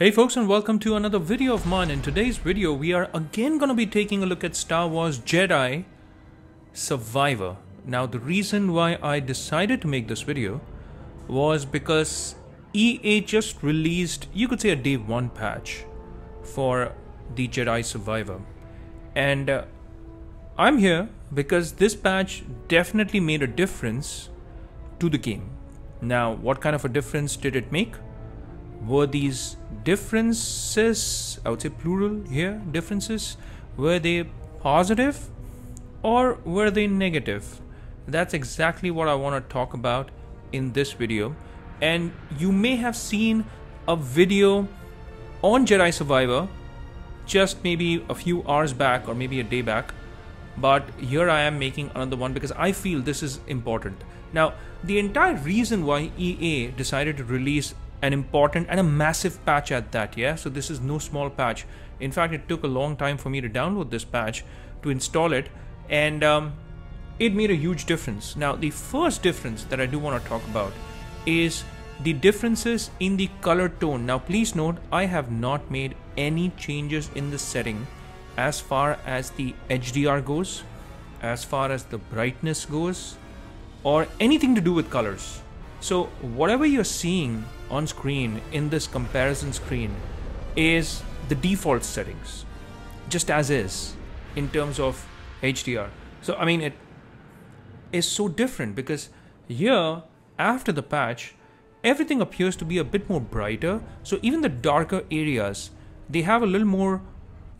Hey folks, and welcome to another video of mine. In today's video we are again going to be taking a look at Star Wars Jedi Survivor. Now the reason why I decided to make this video was because EA just released, you could say, a day one patch for the Jedi Survivor, and I'm here because this patch definitely made a difference to the game. Now what kind of a difference did it make? Were these differences, I would say plural here, differences, were they positive or were they negative? That's exactly what I want to talk about in this video. And you may have seen a video on Jedi Survivor just maybe a few hours back or maybe a day back, but here I am making another one because I feel this is important. Now the entire reason why EA decided to release an important and a massive patch at that, so this is no small patch. In fact, it took a long time for me to download this patch, to install it, and it made a huge difference. Now the first difference that I do want to talk about is the differences in the color tone. Now please note, I have not made any changes in the setting as far as the HDR goes, as far as the brightness goes, or anything to do with colors. So whatever you're seeing on screen in this comparison screen is the default settings, just as is in terms of HDR. So I mean, it is so different because here after the patch everything appears to be a bit more brighter. So even the darker areas, they have a little more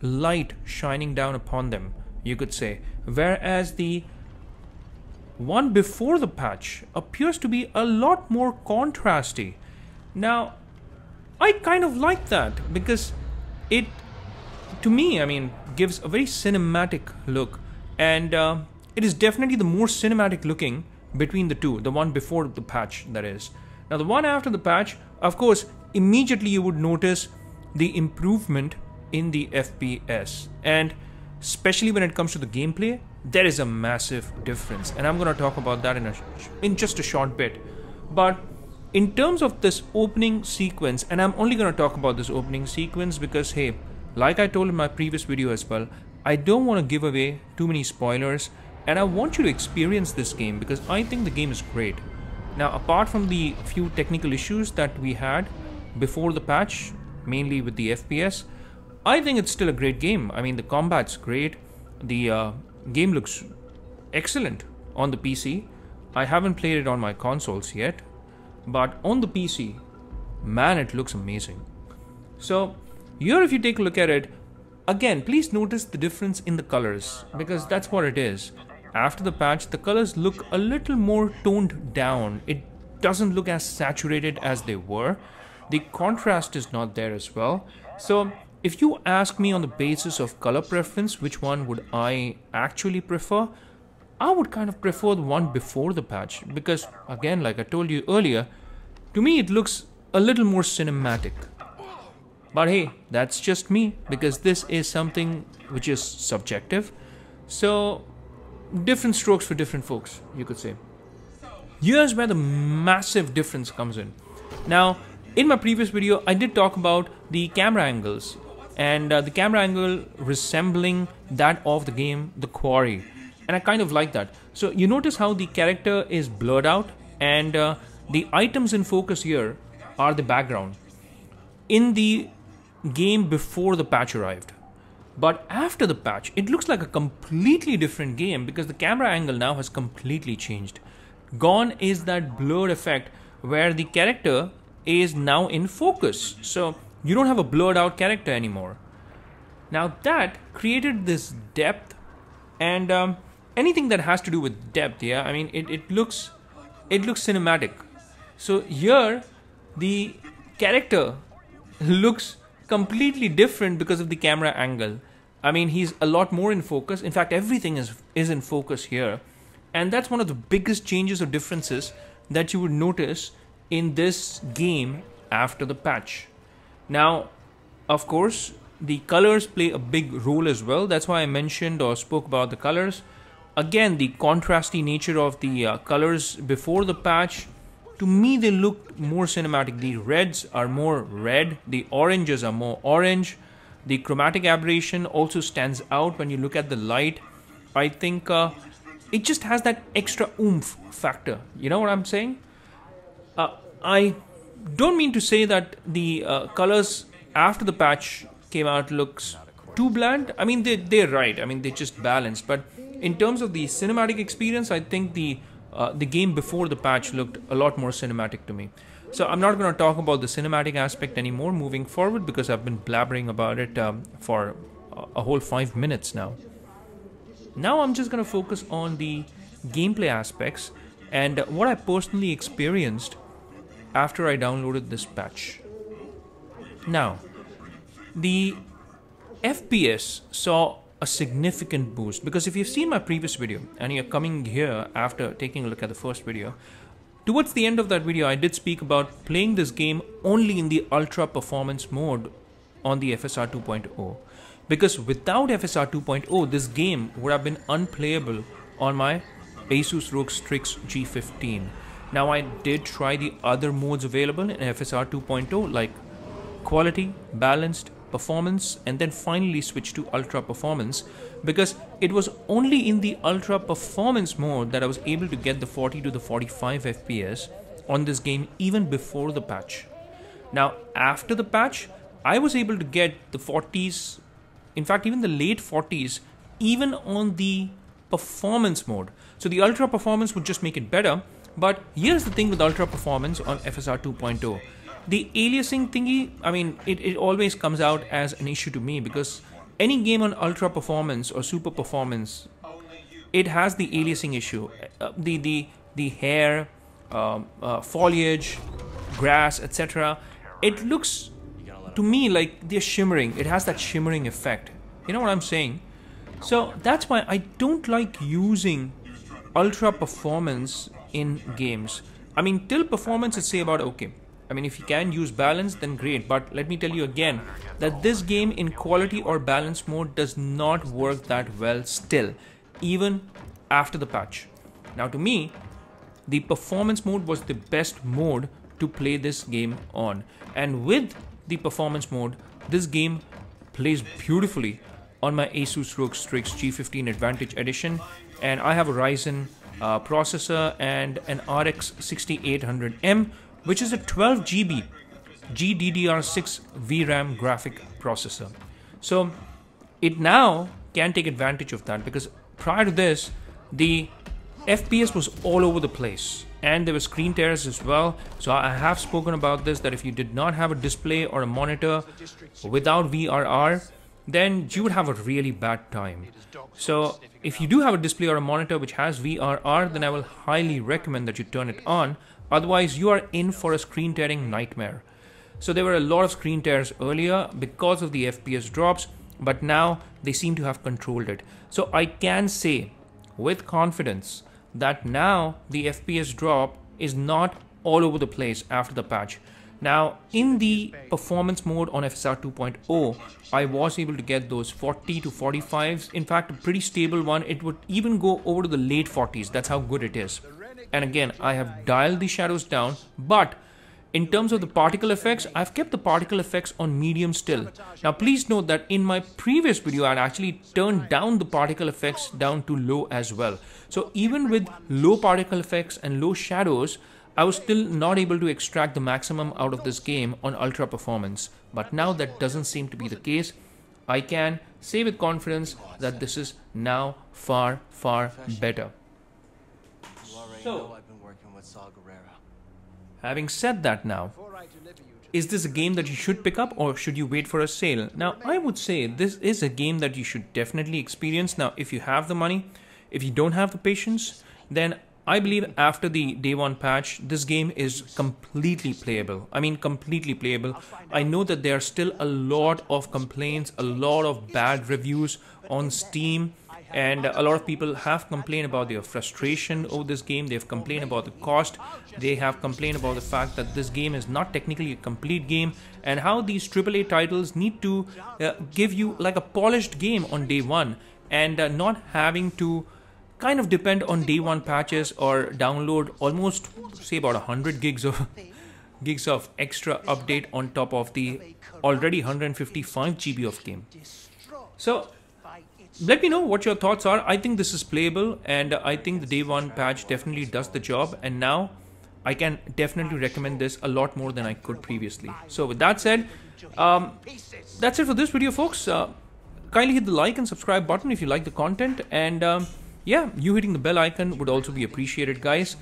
light shining down upon them, you could say, whereas the one before the patch appears to be a lot more contrasty. Now I kind of like that because it, to me, I mean, gives a very cinematic look, and it is definitely the more cinematic looking between the two, the one before the patch, that is. Now the one after the patch, of course, immediately you would notice the improvement in the FPS, and especially when it comes to the gameplay, there is a massive difference, and I'm going to talk about that in just a short bit. But in terms of this opening sequence, and I'm only going to talk about this opening sequence because, hey, like I told in my previous video as well, I don't want to give away too many spoilers, and I want you to experience this game because I think the game is great. Now apart from the few technical issues that we had before the patch, mainly with the FPS, I think it's still a great game. I mean, the combat's great, the game looks excellent on the PC. I haven't played it on my consoles yet, but on the PC, man, it looks amazing. So here, if you take a look at it, again, please notice the difference in the colors because that's what it is. After the patch, the colors look a little more toned down. It doesn't look as saturated as they were. The contrast is not there as well. So if you ask me on the basis of color preference, which one would I actually prefer? I would kind of prefer the one before the patch because, again, like I told you earlier, to me it looks a little more cinematic. But hey, that's just me because this is something which is subjective. So different strokes for different folks, you could say. Here's where the massive difference comes in. Now, in my previous video, I did talk about the camera angles, and the camera angle resembling that of the game The Quarry, and I kind of like that. So you notice how the character is blurred out, and the items in focus here are the background in the game before the patch arrived. But after the patch, it looks like a completely different game because the camera angle now has completely changed. Gone is that blurred effect where the character is now in focus. So you don't have a blurred out character anymore. Now that created this depth, and anything that has to do with depth, I mean, it looks cinematic. So here the character looks completely different because of the camera angle. I mean, he's a lot more in focus. In fact, everything is in focus here, and that's one of the biggest changes or differences that you would notice in this game after the patch. Now, of course, the colors play a big role as well. That's why I mentioned or spoke about the colors. Again, the contrasty nature of the colors before the patch to me they look more cinematic. The reds are more red, the oranges are more orange. The chromatic aberration also stands out when you look at the light. I think it just has that extra oomph factor. You know what I'm saying? I don't mean to say that the colors after the patch came out looks too bland. I mean, they're right. I mean, they're just balanced. But in terms of the cinematic experience, I think the game before the patch looked a lot more cinematic to me. So I'm not going to talk about the cinematic aspect anymore moving forward because I've been blabbering about it for a whole 5 minutes now. Now I'm just going to focus on the gameplay aspects and what I personally experienced after I downloaded this patch. Now, the FPS saw a significant boost because if you've seen my previous video and you're coming here after taking a look at the first video, towards the end of that video I did speak about playing this game only in the ultra performance mode on the FSR 2.0 because without FSR 2.0 this game would have been unplayable on my Asus ROG Strix G15. Now I did try the other modes available in FSR 2.0 like quality, balanced, performance, and then finally switch to ultra performance because it was only in the ultra performance mode that I was able to get the 40 to the 45 FPS on this game even before the patch. Now after the patch I was able to get the 40s, in fact even the late 40s even on the performance mode. So the ultra performance would just make it better, but here's the thing with ultra performance on FSR 2.0. The aliasing thingy, I mean, it always comes out as an issue to me because any game on ultra performance or super performance, it has the aliasing issue. The hair, foliage, grass, etc. It looks to me like they're shimmering. It has that shimmering effect. You know what I'm saying? So that's why I don't like using ultra performance in games. I mean, till performance it's say about okay. I mean, if you can use balance, then great. But let me tell you again that this game in quality or balance mode does not work that well still, even after the patch. Now to me, the performance mode was the best mode to play this game on. And with the performance mode, this game plays beautifully on my Asus ROG Strix G15 Advantage Edition. And I have a Ryzen processor and an RX6800M, which is a 12 GB GDDR6 VRAM graphic processor. So it now can take advantage of that because prior to this, the FPS was all over the place and there were screen tears as well. So I have spoken about this, that if you did not have a display or a monitor without VRR, then you would have a really bad time. So if you do have a display or a monitor which has VRR, then I will highly recommend that you turn it on. Otherwise, you are in for a screen tearing nightmare. So there were a lot of screen tears earlier because of the FPS drops, but now they seem to have controlled it. So I can say with confidence that now the FPS drop is not all over the place after the patch. Now in the performance mode on FSR 2.0, I was able to get those 40 to 45s. In fact, a pretty stable one. It would even go over to the late 40s. That's how good it is. And again, I have dialed the shadows down, but in terms of the particle effects, I've kept the particle effects on medium still. Now please note that in my previous video, I'd actually turned down the particle effects down to low as well. So even with low particle effects and low shadows, I was still not able to extract the maximum out of this game on ultra performance. But now that doesn't seem to be the case. I can say with confidence that this is now far, far better. So, having said that now, is this a game that you should pick up or should you wait for a sale? Now, I would say this is a game that you should definitely experience. Now, if you have the money, if you don't have the patience, then I believe after the day one patch, this game is completely playable. I mean, completely playable. I know that there are still a lot of complaints, a lot of bad reviews on Steam. And a lot of people have complained about their frustration over this game. They've complained about the cost. They have complained about the fact that this game is not technically a complete game, and how these AAA titles need to give you like a polished game on day one, and not having to kind of depend on day one patches or download almost say about 100 gigs of extra update on top of the already 155 GB of game. So let me know what your thoughts are. I think this is playable, and I think the day one patch definitely does the job, and now I can definitely recommend this a lot more than I could previously. So with that said, that's it for this video, folks. Kindly hit the like and subscribe button if you like the content, and yeah, you hitting the bell icon would also be appreciated, guys.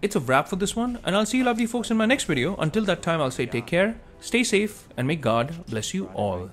It's a wrap for this one, and I'll see you lovely folks in my next video. Until that time, I'll say take care, stay safe, and may God bless you all.